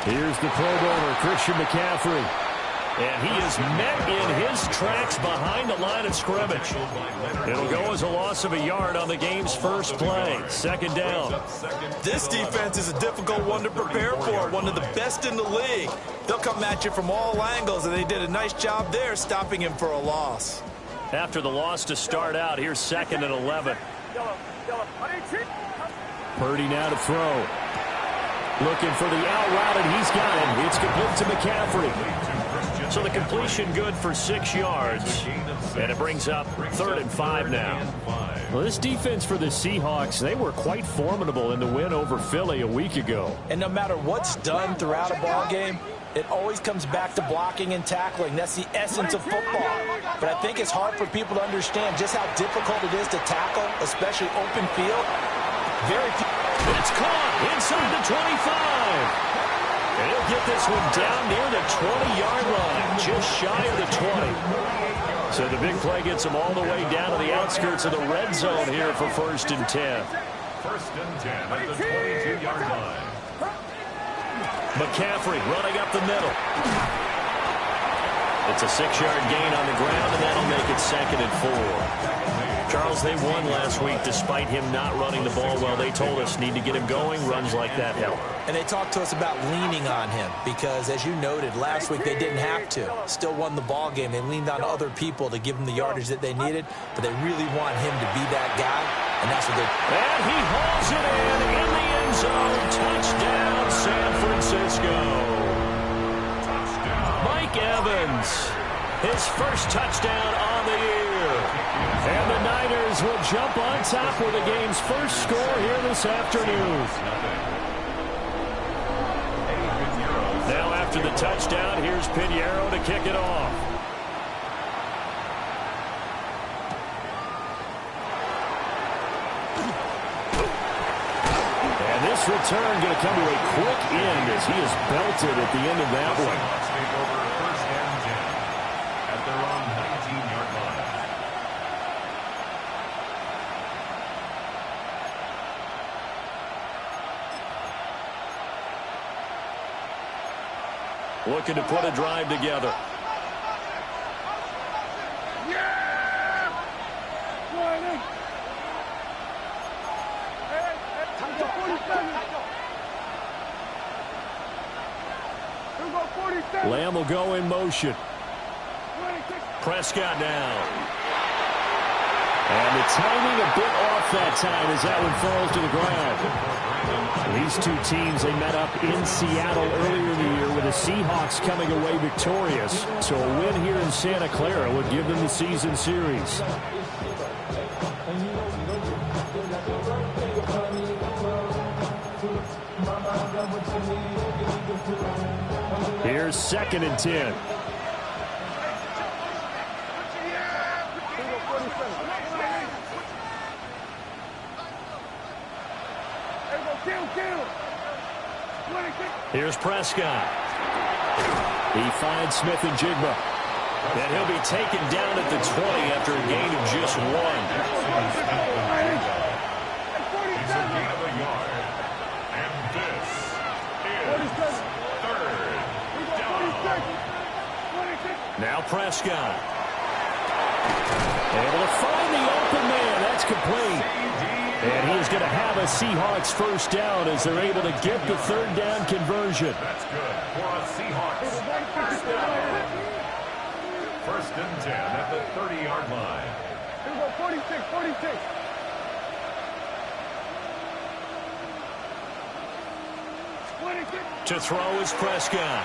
Here's the Pro Bowler, Christian McCaffrey. And he is met in his tracks behind the line of scrimmage. It'll go as a loss of a yard on the game's first play. Second down. This defense is a difficult one to prepare for, one of the best in the league. They'll come at you from all angles, and they did a nice job there stopping him for a loss. After the loss to start out, here's 2nd and 11. Purdy now to throw. Looking for the out route, and he's got it. It's complete to McCaffrey. So the completion good for 6 yards. And it brings up 3rd and 5 now. Well, this defense for the Seahawks, they were quite formidable in the win over Philly a week ago. And no matter what's done throughout a ball game, it always comes back to blocking and tackling. That's the essence of football. But I think it's hard for people to understand just how difficult it is to tackle, especially open field. Very few. It's caught inside the 25. And he'll get this one down near the 20-yard line, just shy of the 20. So the big play gets him all the way down to the outskirts of the red zone here for 1st and 10. 1st and 10 at the 22-yard line. McCaffrey running up the middle. It's a 6-yard gain on the ground, and that'll make it 2nd and 4. Charles, they won last week despite him not running the ball well. They told us need to get him going. Runs like that help. And they talked to us about leaning on him because, as you noted, last week they didn't have to. Still won the ball game. They leaned on other people to give them the yardage that they needed, but they really want him to be that guy, and that's what they're. And he hauls it in the end zone. Touchdown, San Francisco. Mike Evans, his first touchdown on the year. And the Niners will jump on top with the game's first score here this afternoon. Now after the touchdown, here's Pinheiro to kick it off. And this return going to come to a quick end as he is belted at the end of that one. Looking to put a drive together. Lamb will go in motion. Prescott now. And the timing a bit off that time as that one falls to the ground. These two teams, they met up in Seattle earlier in the year with the Seahawks coming away victorious. So a win here in Santa Clara would give them the season series. Here's 2nd and 10. Here's Prescott. He finds Smith and Jigba. And he'll be taken down at the 20 after a gain of just 1. It's a gain of a yard. And this is 3rd down. Now Prescott. Able to find the open man. That's complete. And he is going to have a Seahawks first down as they're able to get the 3rd down conversion. That's good for a Seahawks first down. 1st and 10 at the 30-yard line. Here we go, 46, 46. To throw is Prescott.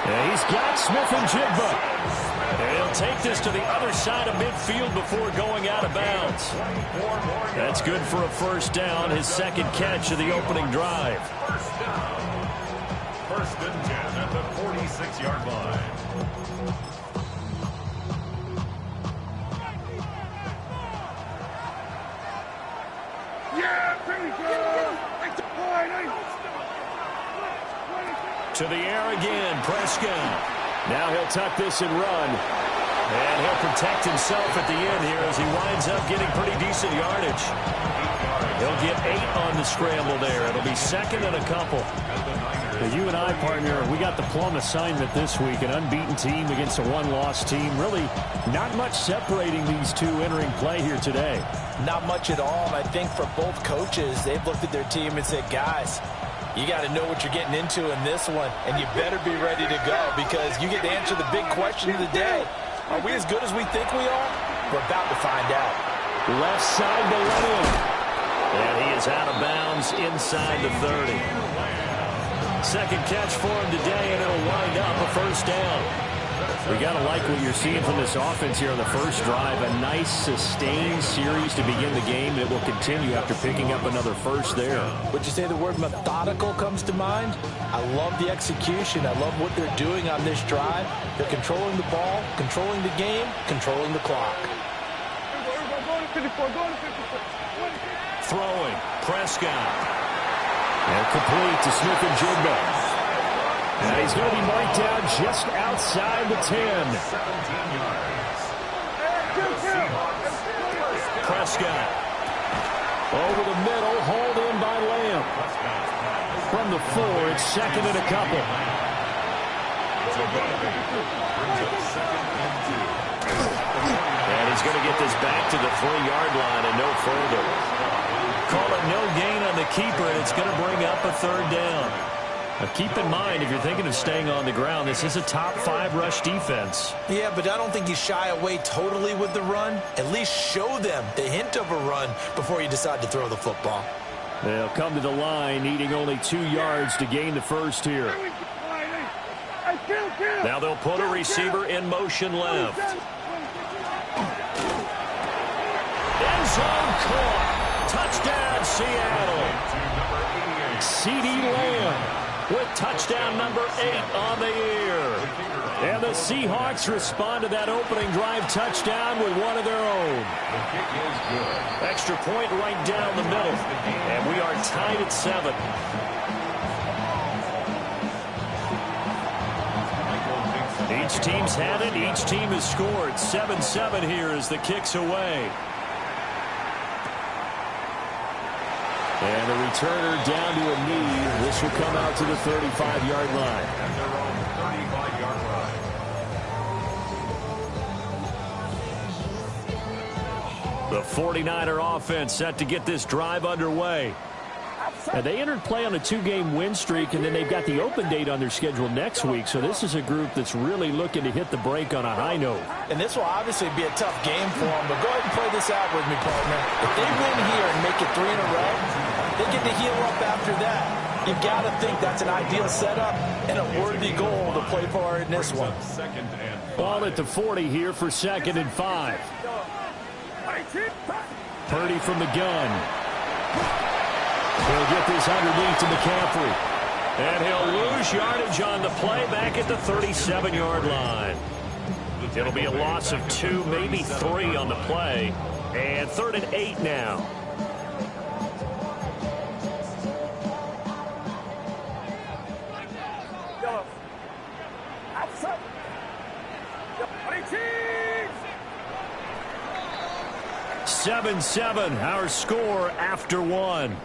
And he's got Smith and Jigba. And he'll take this to the other side of midfield before going out of bounds. That's good for a first down, his 2nd catch of the opening drive. First down. 1st and 10 at the 46-yard line. To the air again, Prescott. Now he'll tuck this and run. And he'll protect himself at the end here as he winds up getting pretty decent yardage. He'll get 8 on the scramble there. It'll be second and a couple. Now, you and I, partner, we got the plum assignment this week. An unbeaten team against a one-loss team. Really not much separating these two entering play here today. Not much at all. And I think for both coaches, they've looked at their team and said, guys, you got to know what you're getting into in this one, and you better be ready to go because you get to answer the big question of the day. Are we as good as we think we are? We're about to find out. Left side to Lamb. And he is out of bounds inside the 30. Second catch for him today, and it'll wind up a first down. We got to like what you're seeing from this offense here on the first drive. A nice, sustained series to begin the game that will continue after picking up another first there. Would you say the word methodical comes to mind? I love the execution. I love what they're doing on this drive. They're controlling the ball, controlling the game, controlling the clock. Throwing, Prescott. And complete to Smith-Njigba. And he's going to be marked down just outside the 10. 17 yards. Prescott. Over the middle, hauled in by Lamb. From the 4, it's second and a couple. And he's going to get this back to the 3-yard line and no further. Call it no gain on the keeper, and it's going to bring up a third down. Now keep in mind, if you're thinking of staying on the ground, this is a top 5 rush defense. Yeah, but I don't think you shy away totally with the run. At least show them the hint of a run before you decide to throw the football. They'll come to the line, needing only 2 yards to gain the first here. Now they'll put a receiver in motion left. End zone caught. Touchdown, Seattle. CeeDee Lamb with touchdown number 8 on the year. And the Seahawks respond to that opening drive touchdown with one of their own. Extra point right down the middle. And we are tied at 7. Each team's had it. Each team has scored. 7-7 here as the kick's away. And the returner down to a knee. This will come out to the 35-yard line. And they're on the 35-yard line. The 49er offense set to get this drive underway. Now, they entered play on a 2-game win streak, and then they've got the open date on their schedule next week. So this is a group that's really looking to hit the break on a high note. And this will obviously be a tough game for them, but go ahead and play this out with me, partner. If they win here and make it 3 in a row, they get to heal up after that. You've got to think that's an ideal setup and a worthy goal to play for in this one. Ball at the 40 here for 2nd and 5. Purdy from the gun. He'll get this underneath to McCaffrey. And he'll lose yardage on the play back at the 37-yard line. It'll be a loss of 2, maybe 3 on the play. And 3rd and 8 now. Seven, our score after 1.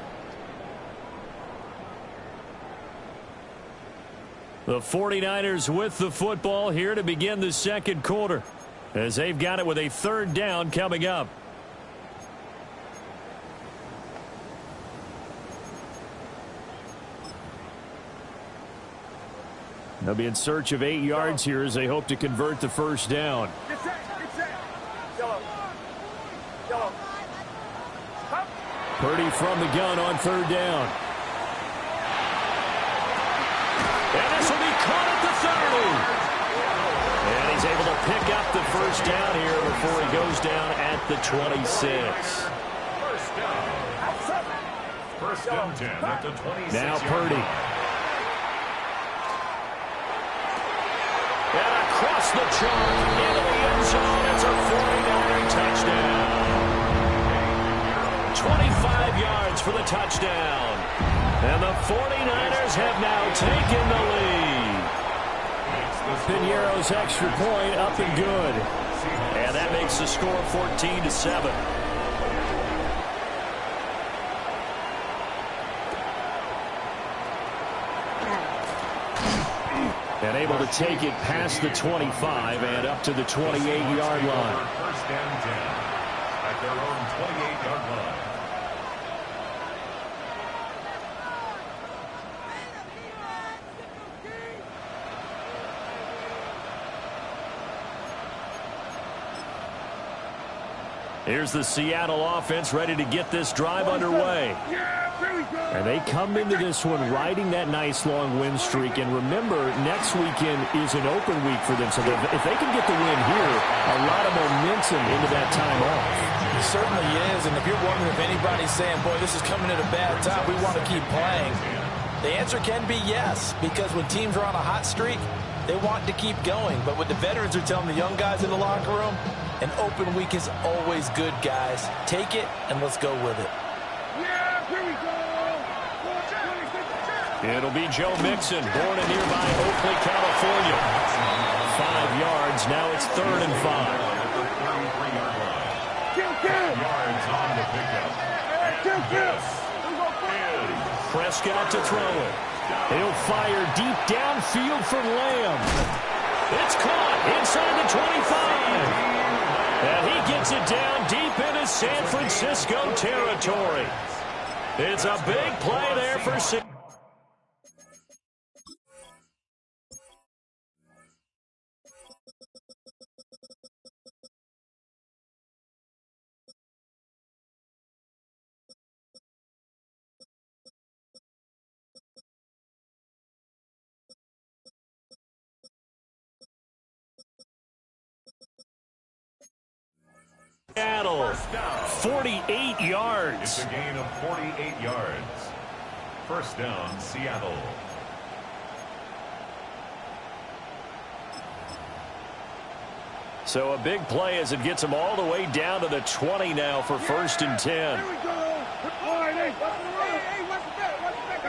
The 49ers with the football here to begin the second quarter, as they've got it with a 3rd down coming up. They'll be in search of 8 yards here as they hope to convert the first down. Purdy from the gun on 3rd down. And this will be caught at the 30. And he's able to pick up the first down here before he goes down at the 26. First down 10 at the 26. Now Purdy. And across the chalk into the end zone. It's a 49er touchdown. 25 yards for the touchdown. And the 49ers have now taken the lead. Pinheiro's extra point up and good. And that makes the score 14-7. And able to take it past the 25 and up to the 28-yard line. First and 10 at their own 28-yard line. Here's the Seattle offense ready to get this drive underway. And they come into this one riding that nice long win streak. And remember, next weekend is an open week for them. So if they can get the win here, a lot of momentum into that time off. It certainly is. And if you're wondering if anybody's saying, boy, this is coming at a bad time, we want to keep playing, the answer can be yes. Because when teams are on a hot streak, they want to keep going. But what the veterans are telling the young guys in the locker room, an open week is always good, guys. Take it, and let's go with it. Yeah, here we go. It'll be Joe Mixon, born in nearby Oakley, California. 5 yards. Now it's 3rd and 5. Yards on the pickup. Prescott to throw it. He'll fire deep downfield for Lamb. It's caught inside the 25. And he gets it down deep into San Francisco territory. It's a big play there for Seattle. Seattle, 48 yards. It's a gain of 48 yards. First down, Seattle. So a big play as it gets them all the way down to the 20 now for 1st and 10. Here we go. All right, hey, what's the back?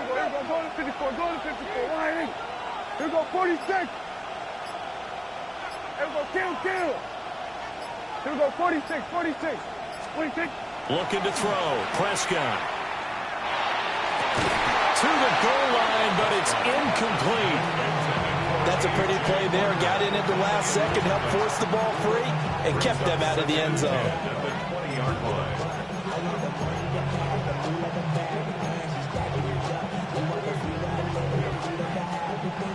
Go to 54, go to 54. All right, hey. Here we go, 46. Here we go, kill. Here we go, 46. Looking to throw. Prescott. To the goal line, but it's incomplete. That's a pretty play there. Got in at the last second, helped force the ball free, and kept them out of the end zone.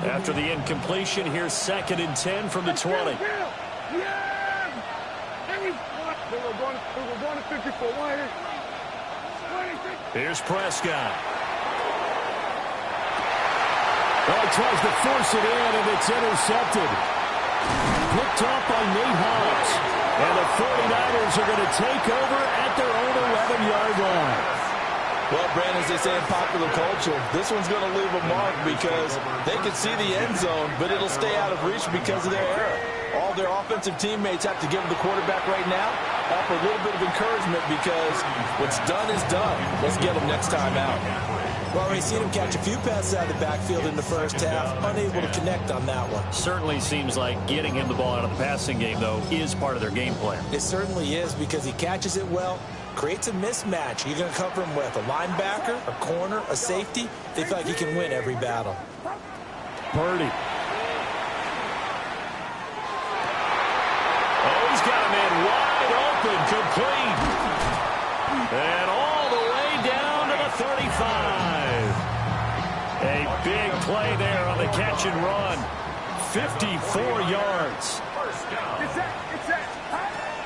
After the incompletion, here's 2nd and 10 from the 20. Here's Prescott. Oh, he tries to force it in, and it's intercepted. Picked off by Nate Hobbs. And the 49ers are going to take over at their own 11-yard line. Well, Brandon, as they say in popular culture, this one's going to leave a mark because they can see the end zone, but it'll stay out of reach because of their error. All their offensive teammates have to give the quarterback right now, offer a little bit of encouragement because what's done is done. Let's get them next time out. Well, we've seen him catch a few passes out of the backfield in the first half, unable to connect on that one. Certainly seems like getting him the ball out of the passing game, though, is part of their game plan. It certainly is because he catches it well, creates a mismatch. You're going to cover him with a linebacker, a corner, a safety. They feel like he can win every battle. Purdy. Oh, he's got a man wide open, complete. And all the way down to the 35. A big play there on the catch and run. 54 yards.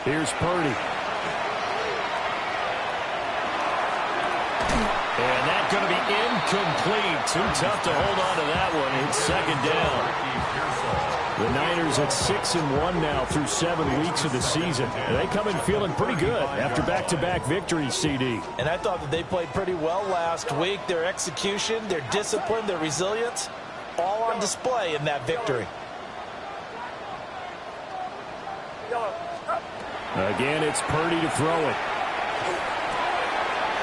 Here's Purdy. And that's going to be incomplete. Too tough to hold on to that one. It's 2nd down. The Niners at 6-1 now through 7 weeks of the season. They come in feeling pretty good after back-to-back victories, CD. And I thought that they played pretty well last week. Their execution, their discipline, their resilience, all on display in that victory. Again, it's Purdy to throw it.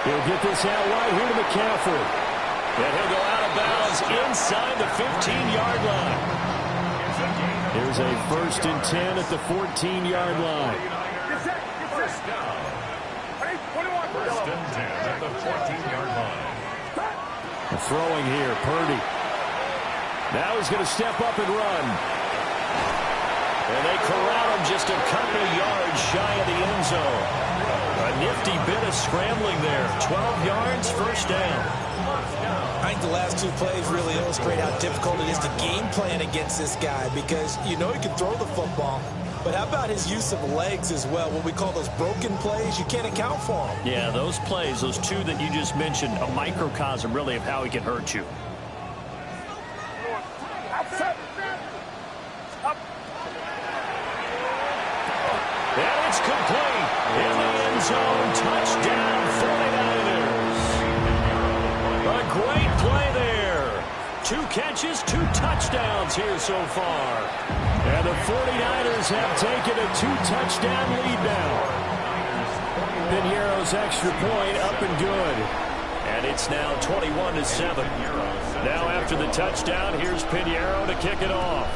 He'll get this out wide here to McCaffrey. And he'll go out of bounds inside the 15-yard line. Here's a 1st and 10 at the 14-yard line. First down. First and 10 at the 14-yard line. Throwing here, Purdy. Now he's going to step up and run. And they corral him just a couple yards shy of the end zone. A nifty bit of scrambling there. 12 yards, first down. I think the last two plays really illustrate how difficult it is to game plan against this guy, because you know he can throw the football, but how about his use of legs as well? What we call those broken plays, you can't account for them. Yeah, those plays, those two that you just mentioned, a microcosm really of how he can hurt you. And it's complete. In the end zone, touchdown 49ers. A great play there. 2 catches, 2 touchdowns here so far. And the 49ers have taken a 2-touchdown lead now. Pinheiro's extra point up and good. And it's now 21-7. Now after the touchdown, here's Pinheiro to kick it off.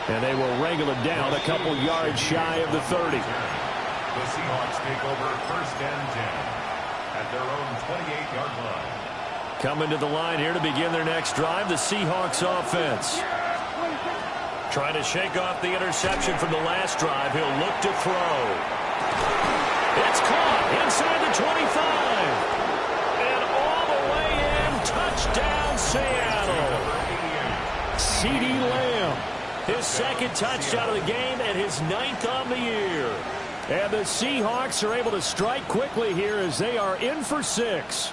And they will wrangle it down a couple yards shy of the 30. The Seahawks take over first and 10 at their own 28-yard line. Coming to the line here to begin their next drive, the Seahawks offense. Trying to shake off the interception from the last drive. He'll look to throw. It's caught inside the 25. And all the way in, touchdown Seattle. CeeDee Lamb. His second touchdown of the game and his 9th on the year. And the Seahawks are able to strike quickly here as they are in for 6.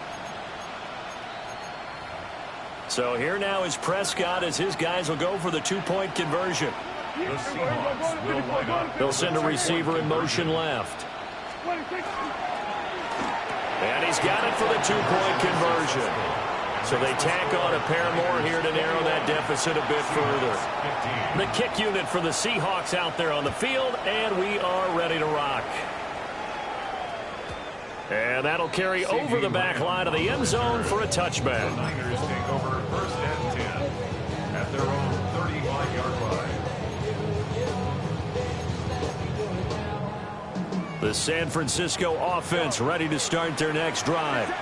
So here now is Prescott as his guys will go for the 2-point conversion. The Seahawks will line up. They'll send a receiver in motion left. And he's got it for the 2-point conversion. So they tack on a pair more here to narrow that deficit a bit further. The kick unit for the Seahawks out there on the field, and we are ready to rock. And that'll carry over the back line of the end zone for a touchback. The Niners take over first and 10 at their own 35-yard line. The San Francisco offense ready to start their next drive.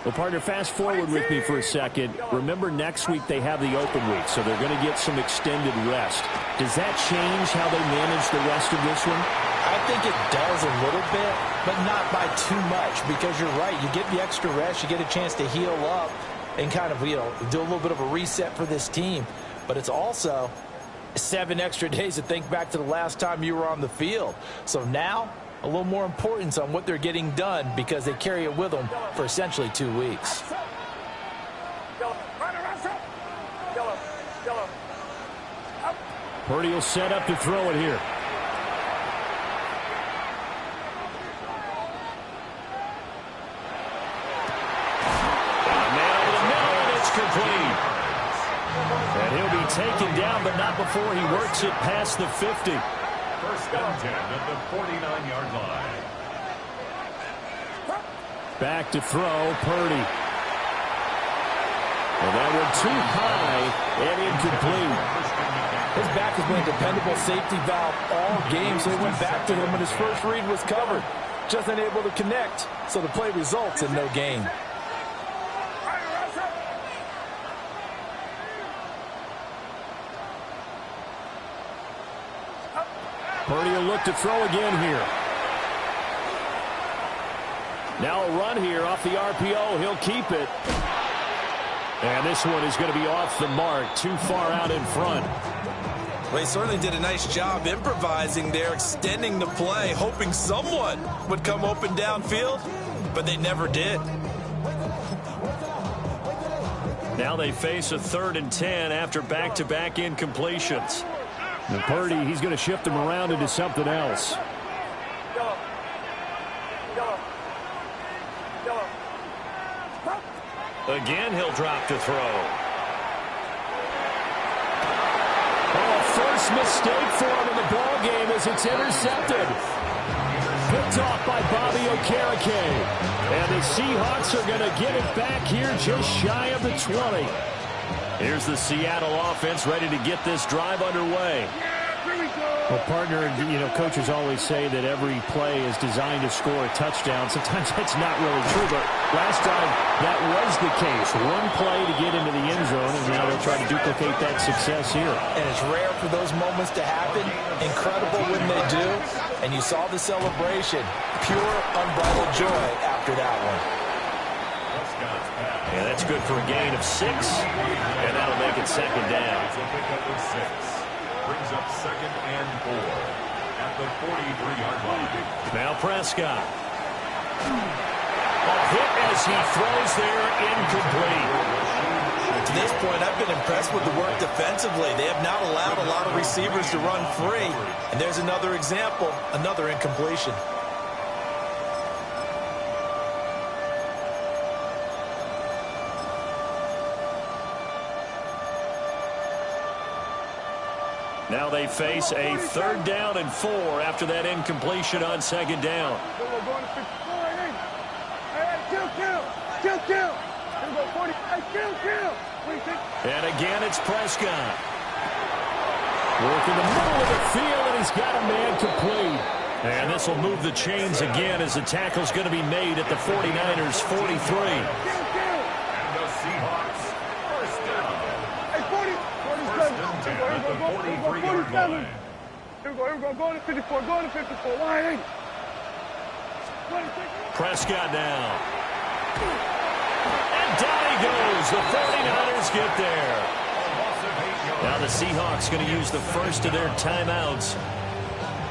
Well, partner, fast forward with me for a second. Remember, next week they have the open week, so they're going to get some extended rest. Does that change how they manage the rest of this one? I think it does a little bit, but not by too much, because you're right. You get the extra rest, you get a chance to heal up and kind of, do a little bit of a reset for this team. But it's also 7 extra days to think back to the last time you were on the field. So now, a little more importance on what they're getting done, because they carry it with them for essentially 2 weeks. Purdy will set up to throw it here. Man over the middle, and it's complete. And he'll be taken down, but not before he works it past the 50. First and 10 at the 49-yard line. Back to throw, Purdy. And that one too high and incomplete. His back has been a dependable safety valve all game, so he went back to him when his first read was covered. Just unable to connect, so the play results in no gain. Purdy will look to throw again here. Now a run here off the RPO. He'll keep it. And this one is going to be off the mark, too far out in front. Well, he certainly did a nice job improvising there, extending the play, hoping someone would come open downfield, but they never did. Now they face a 3rd and 10 after back-to-back incompletions. And Purdy, he's going to shift them around into something else. Again, he'll drop to throw. Oh, first mistake for him in the ball game as it's intercepted. Picked off by Bobby Okereke. And the Seahawks are going to get it back here just shy of the 20. Here's the Seattle offense ready to get this drive underway. Here we go. Well, partner, coaches always say that every play is designed to score a touchdown. Sometimes that's not really true, but last time that was the case. One play to get into the end zone, and now they'll try to duplicate that success here. And it's rare for those moments to happen. Incredible when they do. And you saw the celebration. Pure, unbridled joy after that one. Yeah, that's good for a gain of 6, and that'll make it second down. Brings up 2nd and 4 at the 43-yard line. Now Prescott. A hit as he throws there, incomplete. To this point, I've been impressed with the work defensively. They have not allowed a lot of receivers to run free. And there's another example, another incompletion. Now they face a 3rd down and 4 after that incompletion on 2nd down. And again, it's Prescott. Working the middle of the field, and he's got a man complete. And this will move the chains again as the tackle's going to be made at the 49ers' 43. And the Seahawks first down. First and 10 at the 43-yard line. Here we go. Go to 54. Go to 54. Line 8. Prescott now. And down he goes. The 49ers get there. Now the Seahawks going to use the first of their timeouts,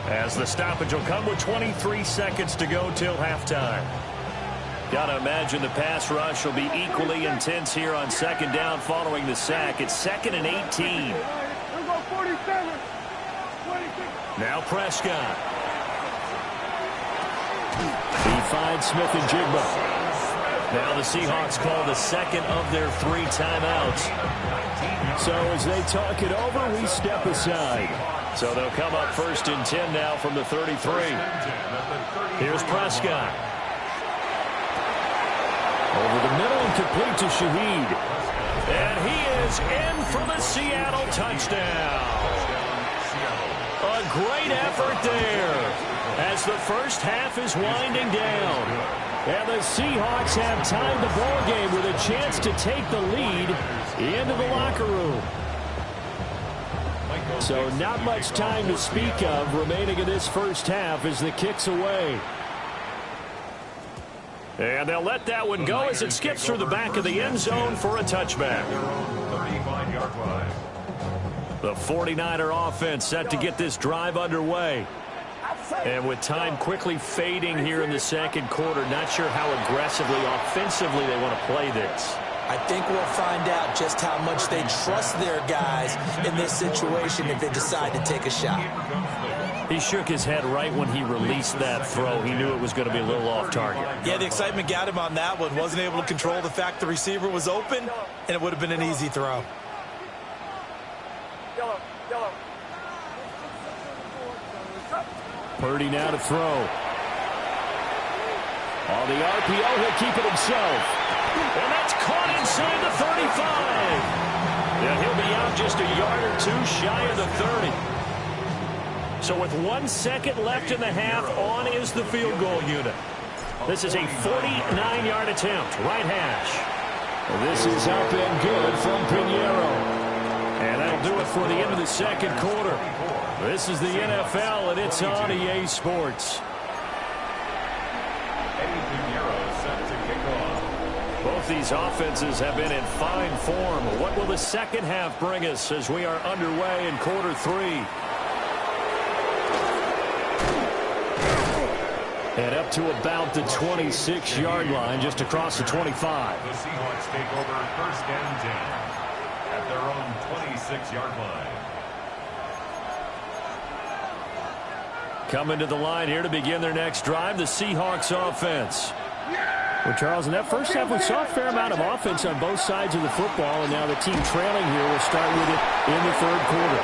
as the stoppage will come with 23 seconds to go till halftime. Got to imagine the pass rush will be equally intense here on 2nd down following the sack. It's 2nd and 18. Now Prescott. He finds Smith and Jigba. Now the Seahawks call the 2nd of their 3 timeouts. So as they talk it over, we step aside. So they'll come up 1st and 10 now from the 33. Here's Prescott. Over the middle and complete to Shaheed. And he is in for the Seattle touchdown. A great effort there as the first half is winding down. And the Seahawks have tied the ball game with a chance to take the lead into the locker room. So not much time to speak of remaining in this first half as the kick's away. And they'll let that one go as it skips through the back of the end zone for a touchback. The 49er offense set to get this drive underway. And with time quickly fading here in the 2nd quarter, not sure how aggressively, offensively they want to play this. I think we'll find out just how much they trust their guys in this situation if they decide to take a shot. He shook his head right when he released that throw. He knew it was going to be a little off target. Yeah, the excitement got him on that one. Wasn't able to control the fact the receiver was open, and it would have been an easy throw. Purdy now to throw. On the RPO, he'll keep it himself. And that's caught inside the 35. Yeah, he'll be out just a yard or 2 shy of the 30. So with 1 second left in the half, on is the field goal unit. This is a 49-yard attempt, right hash. This is up and good from Pinheiro. And that'll do it for the end of the 2nd quarter. This is the NFL, and it's on EA Sports. Both these offenses have been in fine form. What will the 2nd half bring us as we are underway in quarter 3? And up to about the 26-yard line, just across the 25. The Seahawks take over 1st and 10 at their own 26-yard line. Coming to the line here to begin their next drive, the Seahawks offense. Well, Charles, in that first half, we saw a fair amount of offense on both sides of the football, and now the team trailing here will start with it in the 3rd quarter.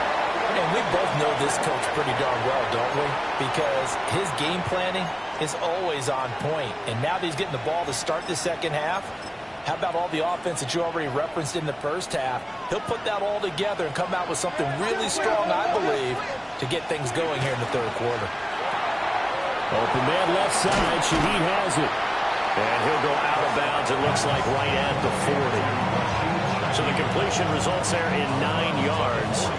And we both know this coach pretty darn well, don't we? Because his game planning is always on point. And now that he's getting the ball to start the 2nd half, How about all the offense that you already referenced in the first half? He'll put that all together and come out with something really strong, I believe, to get things going here in the third quarter. Open man left side. Shaheed has it. And he'll go out of bounds, it looks like, right at the 40. So the completion results there in 9 yards.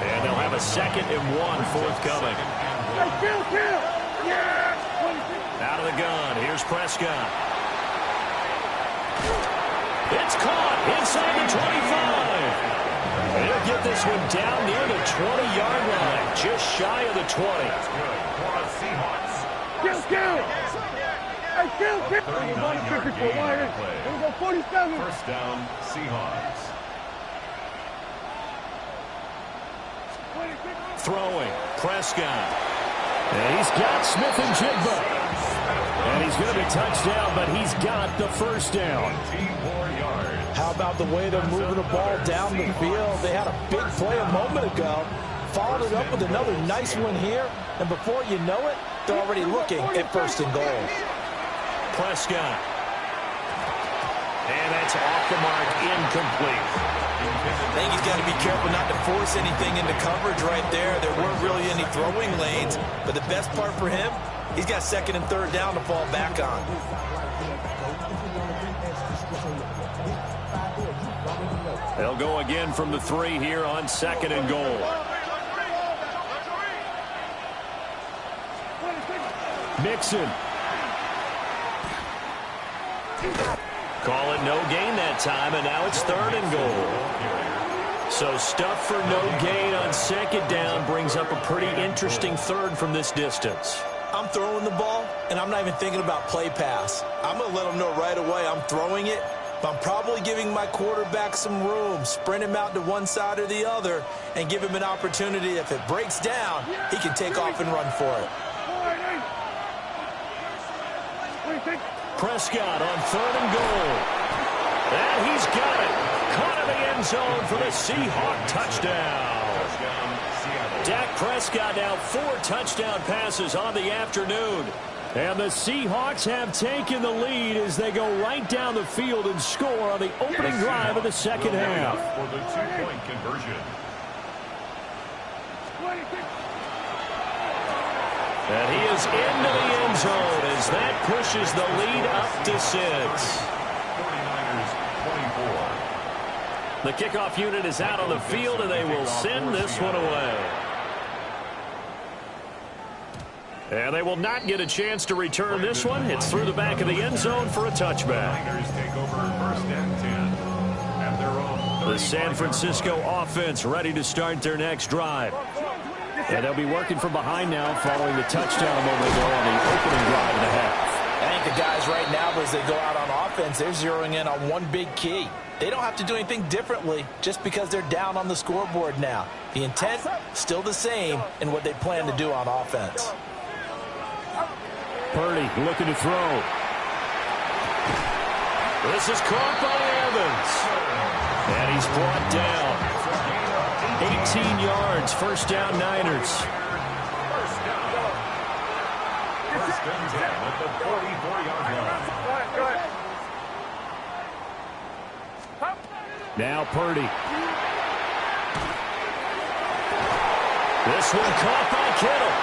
And they'll have a 2nd and 1 forthcoming. Out of the gun. Here's Prescott. It's caught inside the 25. They'll get this one down near the 20-yard line, just shy of the 20. First down, Seahawks. Throwing, Prescott. And he's got Smith and Jigba. And he's going to be touchdown, but he's got the first down. How about the way they're moving the ball down the field? They had a big play a moment ago, followed it up with another nice one here, and before you know it, they're already looking at 1st and goal. Prescott. And that's off the mark, incomplete. I think he's got to be careful not to force anything into coverage right there. There weren't really any throwing lanes, but the best part for him, he's got 2nd and 3rd down to fall back on. They'll go again from the 3 here on 2nd and goal. Mixon. Call it no gain that time, and now it's 3rd and goal. So stuff for no gain on 2nd down brings up a pretty interesting 3rd from this distance. I'm throwing the ball, and I'm not even thinking about play pass. I'm going to let them know right away I'm throwing it, but I'm probably giving my quarterback some room, sprint him out to one side or the other, and give him an opportunity. If it breaks down, he can take off and run for it. Prescott on 3rd and goal. And he's got it. Caught in the end zone for the Seahawk touchdown. Dak Prescott now 4 touchdown passes on the afternoon. And the Seahawks have taken the lead as they go right down the field and score on the opening drive of the 2nd half. For the 2-point conversion. And he is into the end zone as that pushes the lead up to 6. 49ers 24. The kickoff unit is out on the field, and they will send this one away. And they will not get a chance to return this one. It's through the back of the end zone for a touchback. Take over 1st and 10. At their own The San Francisco offense ready to start their next drive. And they'll be working from behind now following the touchdown a moment ago on the opening drive and a half. I think the guys right now, as they go out on offense, they're zeroing in on one big key. They don't have to do anything differently just because they're down on the scoreboard now. The intent, still the same in what they plan to do on offense. Purdy looking to throw. This is caught by Evans. And he's brought down. 18 yards, 1st down Niners. First and 10 at the 44-yard line. Now Purdy. This one caught by Kittle.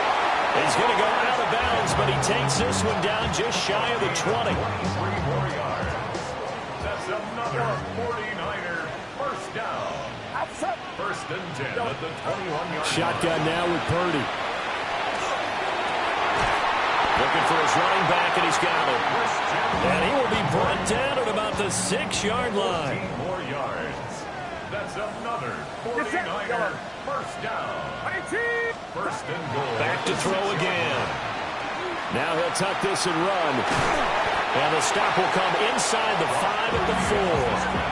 He's going to go out of bounds, but he takes this one down just shy of the 20. 3 more yards. That's another 49er first down. 1st and 10 at the 21-yard line. Shotgun now with Purdy. Looking for his running back, and he's got it. And he will be brought down at about the 6-yard line. 18 more yards. That's another 49er first down. 1st and goal. Back to throw again. Now he'll tuck this and run. And the stop will come inside the 5 at the 4.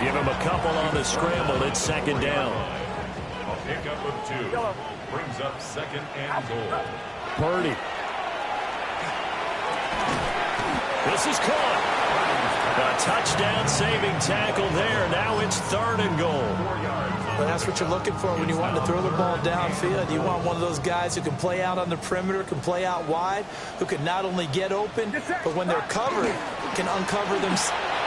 Give him a couple on the scramble. It's 2nd down. A pickup of 2. Brings up 2nd and goal. Purdy. This is caught. A touchdown-saving tackle there. Now it's 3rd and goal. But that's what you're looking for when you want to throw the ball downfield. You want one of those guys who can play out on the perimeter, can play out wide, who can not only get open, but when they're covered, can uncover them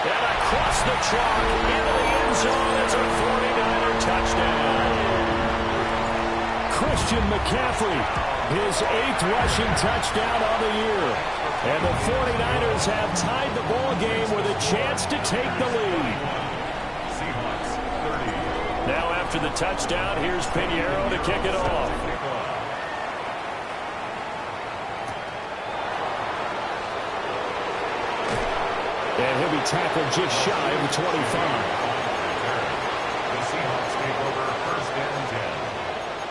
And across the chalk into the end zone. It's a 49er touchdown. Christian McCaffrey, his 8th rushing touchdown of the year. And the 49ers have tied the ball game with a chance to take the lead. Seahawks 30. Now after the touchdown, here's Pinheiro to kick it off. And he'll be tackled just shy of the 25. The Seahawks take over 1st and 10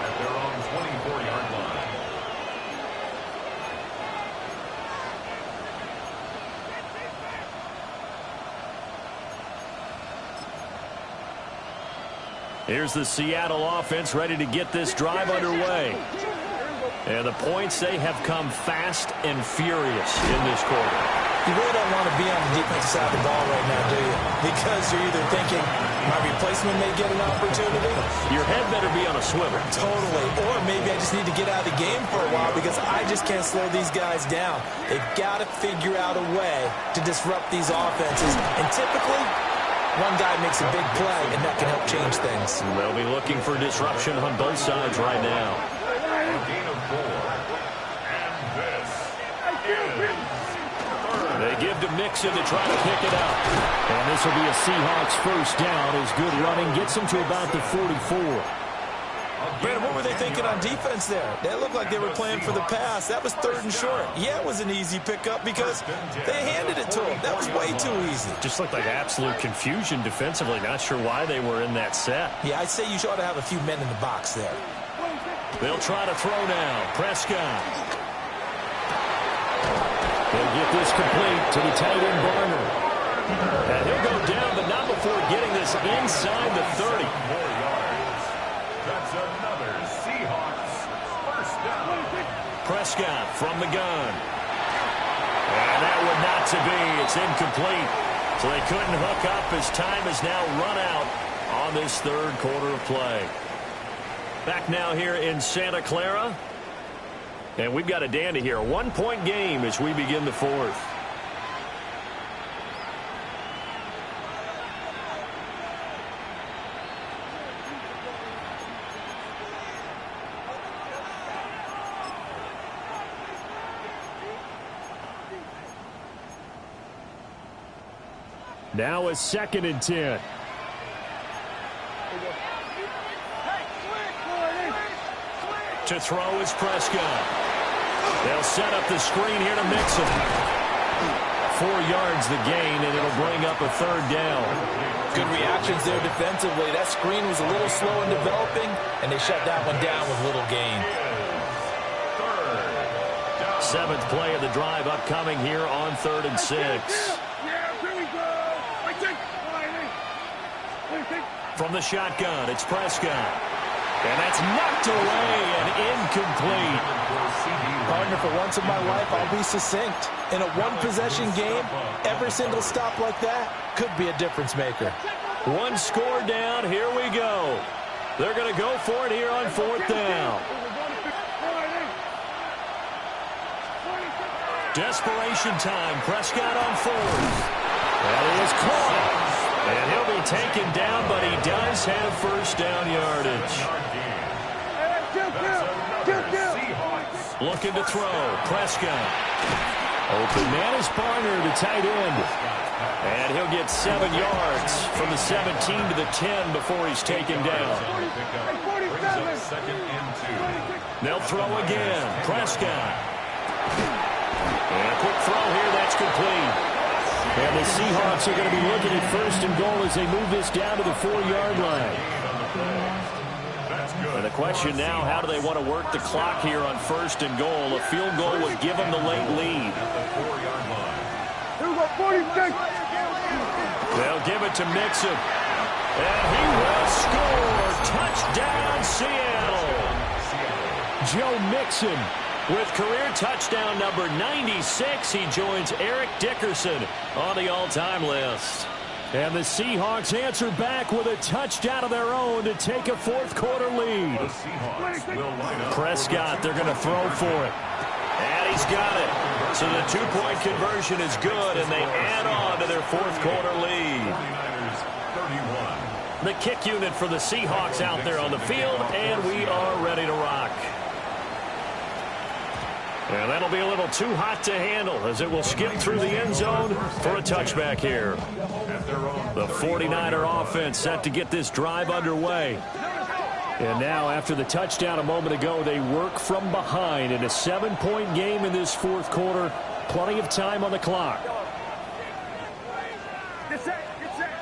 at their own 24-yard line. Here's the Seattle offense ready to get this drive underway. And the points, they have come fast and furious in this quarter. You really don't want to be on the defensive side of the ball right now, do you? Because you're either thinking my replacement may get an opportunity. Your head better be on a swivel. Totally. Or maybe I just need to get out of the game for a while because I just can't slow these guys down. They've got to figure out a way to disrupt these offenses. And typically, one guy makes a big play, and that can help change things. They'll be looking for disruption on both sides right now. A gain of 4. And this is... They give to Mixon to try to pick it up. And this will be a Seahawks first down as good running gets them to about the 44. Brandon, what were they thinking on defense there? They looked like they were playing for the pass. That was 3rd and short. Yeah, it was an easy pickup because they handed it to him. That was way too easy. Just looked like absolute confusion defensively. Not sure why they were in that set. Yeah, I'd say you ought to have a few men in the box there. They'll try to throw now. Prescott. They'll get this complete to the tight end Barner. And he'll go down, but not before getting this inside the 30. 4 yards. That's another Seahawks first down. Prescott from the gun. And that would not to be. It's incomplete. So they couldn't hook up as time has now run out on this 3rd quarter of play. Back now here in Santa Clara. And we've got a dandy here. A 1-point game as we begin the 4th. Now it's 2nd and 10. To throw is Prescott. They'll set up the screen here to Mixon. 4 yards the gain, and it'll bring up a 3rd down. Good reactions there defensively. That screen was a little slow in developing, and they shut that one down with little gain. 7th play of the drive upcoming here on 3rd and 6. From the shotgun, it's Prescott. And that's knocked away and incomplete. Partner, for once in my life, I'll be succinct. In a one-possession game, every single stop like that could be a difference maker. 1 score down. Here we go. They're going to go for it here on 4th down. Desperation time. Prescott on 4th. That is caught. And he'll be taken down, but he does have first down yardage. Looking to throw. Prescott. Open man is Barner, the tight end. And he'll get 7 yards from the 17 to the 10 before he's taken down. They'll throw again. Prescott. And a quick throw here. That's complete. And the Seahawks are going to be looking at 1st and goal as they move this down to the 4-yard line. And the question now, how do they want to work the clock here on 1st and goal? A field goal would give them the late lead. They'll give it to Mixon. And he will score. Touchdown, Seattle. Joe Mixon with career touchdown number 96. He joins Eric Dickerson on the all-time list. And the Seahawks answer back with a touchdown of their own to take a 4th quarter lead. The Seahawks will line up. Prescott, they're going to throw for it. And he's got it. So the two-point conversion is good, and they add on to their fourth quarter lead. 31. The kick unit for the Seahawks out there on the field, and we are ready to rock. And that'll be a little too hot to handle as it will skip through the end zone for a touchback here. The 49er offense set to get this drive underway. And now, after the touchdown a moment ago, they work from behind in a 7-point game in this fourth quarter. Plenty of time on the clock. Get set. Get set.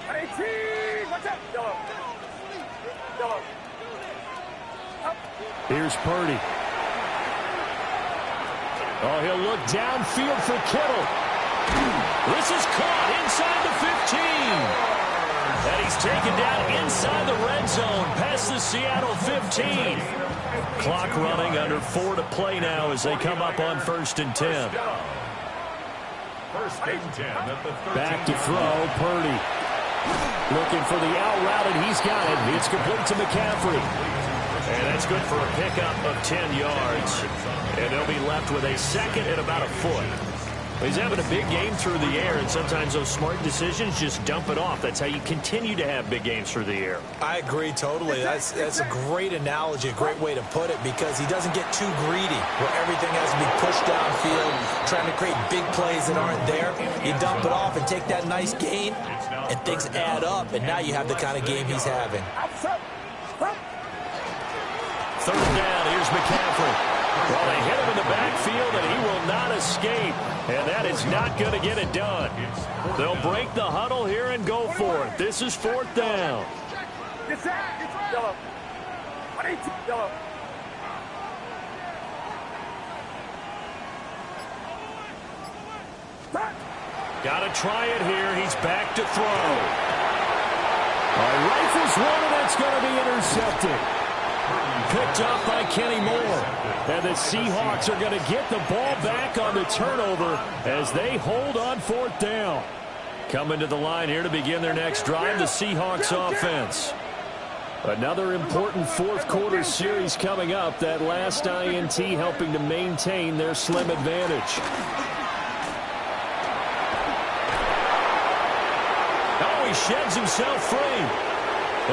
18. Watch out. Yellow. Yellow. Here's Purdy. Oh, he'll look downfield for Kittle. This is caught inside the 15. And he's taken down inside the red zone past the Seattle 15. Clock running, under 4 to play now as they come up on 1st and 10. First and 10 at the 13. Back to throw, Purdy. Looking for the out route, and he's got it. It's complete to McCaffrey. And that's good for a pickup of 10 yards. And they'll be left with a second and about a foot. He's having a big game through the air, and sometimes those smart decisions just dump it off. That's how you continue to have big games through the air. I agree totally. That's a great analogy, a great way to put it, because he doesn't get too greedy where everything has to be pushed downfield, trying to create big plays that aren't there. You dump it off and take that nice gain, and things add up, and now you have the kind of game he's having. Third down, here's McCaffrey. Well, they hit him in the backfield, and he will not escape. And that is not going to get it done. They'll break the huddle here and go for it. This is 4th down. Yellow. Yellow. Got to try it here. He's back to throw. Rifles one, and that's going to be intercepted. Picked up by Kenny Moore. And the Seahawks are going to get the ball back on the turnover as they hold on 4th down. Coming to the line here to begin their next drive, the Seahawks offense. Another important fourth quarter series coming up. That last INT helping to maintain their slim advantage. Oh, he sheds himself free.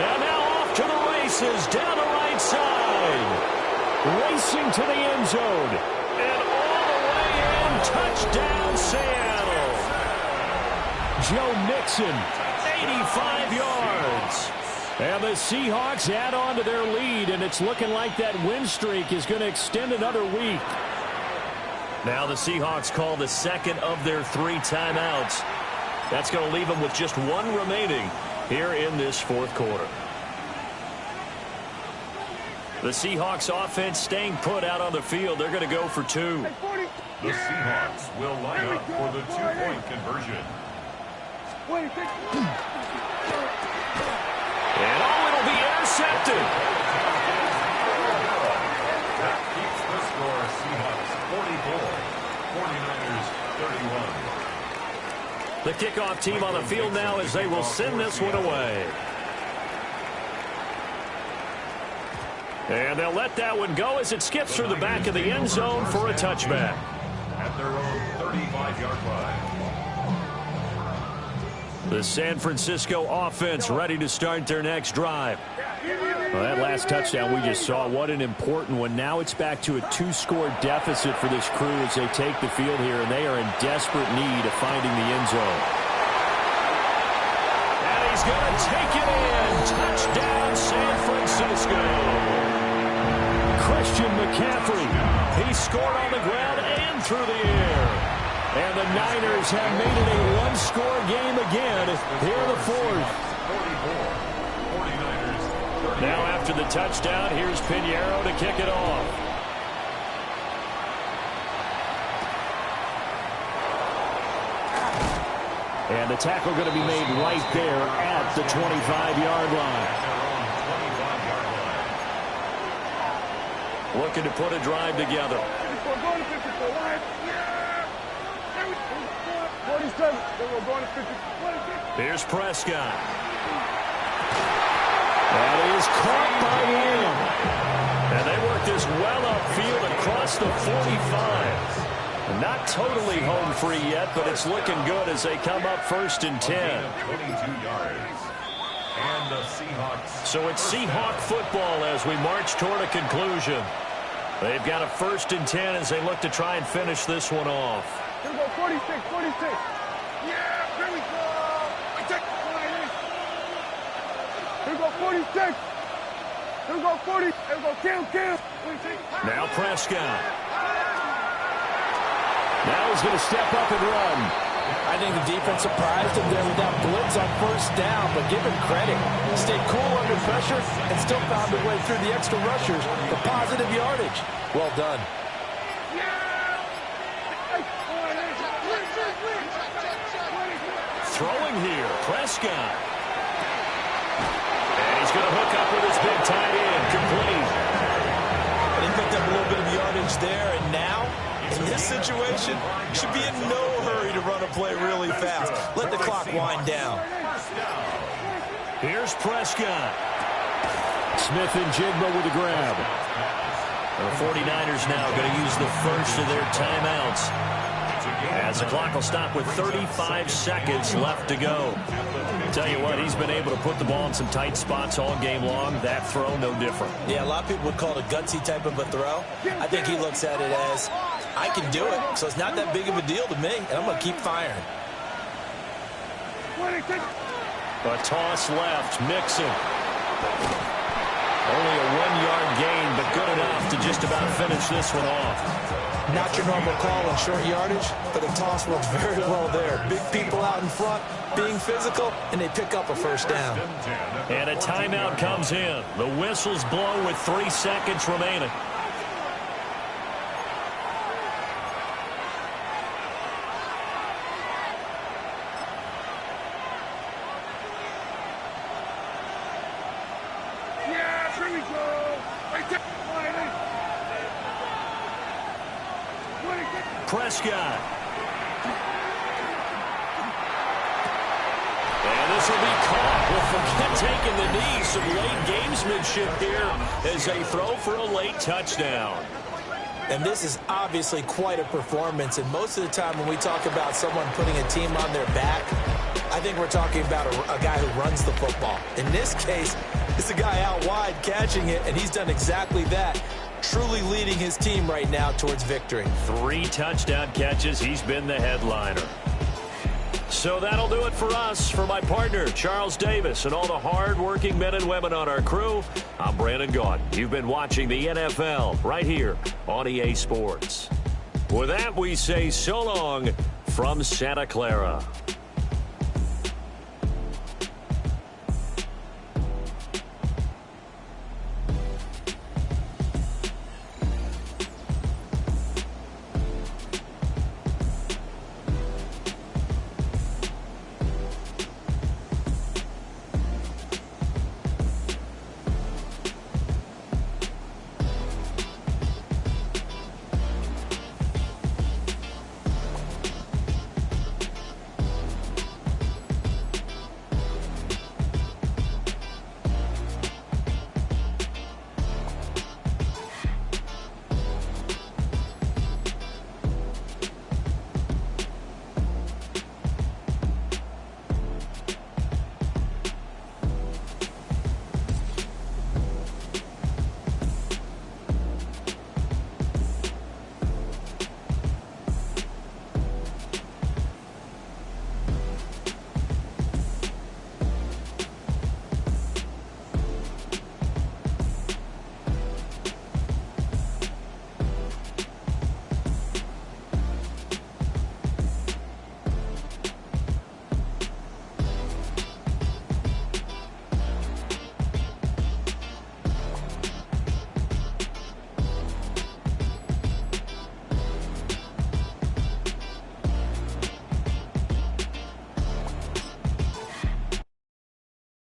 And now off to the races down the right side. Racing to the end zone. And all the way in. Touchdown, Seattle. Joe Mixon, 85 yards. And the Seahawks add on to their lead, and it's looking like that win streak is going to extend another week. Now the Seahawks call the second of their 3 timeouts. That's going to leave them with just 1 remaining here in this fourth quarter. The Seahawks offense staying put out on the field. They're going to go for 2. The Seahawks will line up for the 2-point conversion. And it'll be intercepted. That keeps the score. Seahawks 44, 49ers 31. The kickoff team on the field now as they will send this one away. And they'll let that one go as it skips through the back of the end zone for a touchback. At their own 35-yard line. The San Francisco offense ready to start their next drive. Well, that last touchdown we just saw, what an important one. Now it's back to a 2-score deficit for this crew as they take the field here, and they are in desperate need of finding the end zone. And he's going to take it in. Touchdown, San Francisco. Christian McCaffrey. He scored on the ground and through the air. And the Niners have made it a 1-score game again here in the fourth. 44, 49ers 38. Now after the touchdown, here's Pinheiro to kick it off. And the tackle going to be made right there at the 25-yard line. Looking to put a drive together. Here's Prescott. That is caught by him. And they work this well upfield across across the 45. Not totally home free yet, but it's looking good as they come up 1st and 10. 22 yards. And the Seahawks. So it's Seahawk football as we march toward a conclusion. They've got a 1st and 10 as they look to try and finish this one off. Here we go, 46, 46. Yeah, here we go. Here we go, 46. Here we go, 40. Here we go, kill. Now Prescott. Now he's going to step up and run. I think the defense surprised him there with that blitz on 1st down, but give him credit. Stayed cool under pressure and still found a way through the extra rushers for positive yardage. Well done. Throwing here, Prescott. And he's going to hook up with his big tight end, complete. And he picked up a little bit of yardage there, and now, in this situation, should be in no hurry to run a play really fast. Let the clock wind down. Here's Prescott. Smith and Jigba with the grab. The 49ers now going to use the first of their timeouts, as the clock will stop with 35 seconds left to go. Tell you what, he's been able to put the ball in some tight spots all game long. That throw, no different. Yeah, a lot of people would call it a gutsy type of a throw. I think he looks at it as, I can do it, so it's not that big of a deal to me, and I'm going to keep firing. A toss left, Mixon. Only a 1-yard gain, but good enough to just about finish this one off. Not your normal call on short yardage, but the toss works very well there. Big people out in front, being physical, and they pick up a 1st down. And a timeout comes in. The whistles blow with 3 seconds remaining. Prescott. And this will be caught. Well, forget taking the knee. Some late gamesmanship here as they throw for a late touchdown. And this is obviously quite a performance. And most of the time when we talk about someone putting a team on their back, I think we're talking about a guy who runs the football. In this case, it's a guy out wide catching it, and he's done exactly that. Truly leading his team right now towards victory. 3 touchdown catches. He's been the headliner. So that'll do it for us. For my partner, Charles Davis, and all the hard-working men and women on our crew, I'm Brandon Gaudin. You've been watching the NFL right here on EA Sports. With that, we say so long from Santa Clara.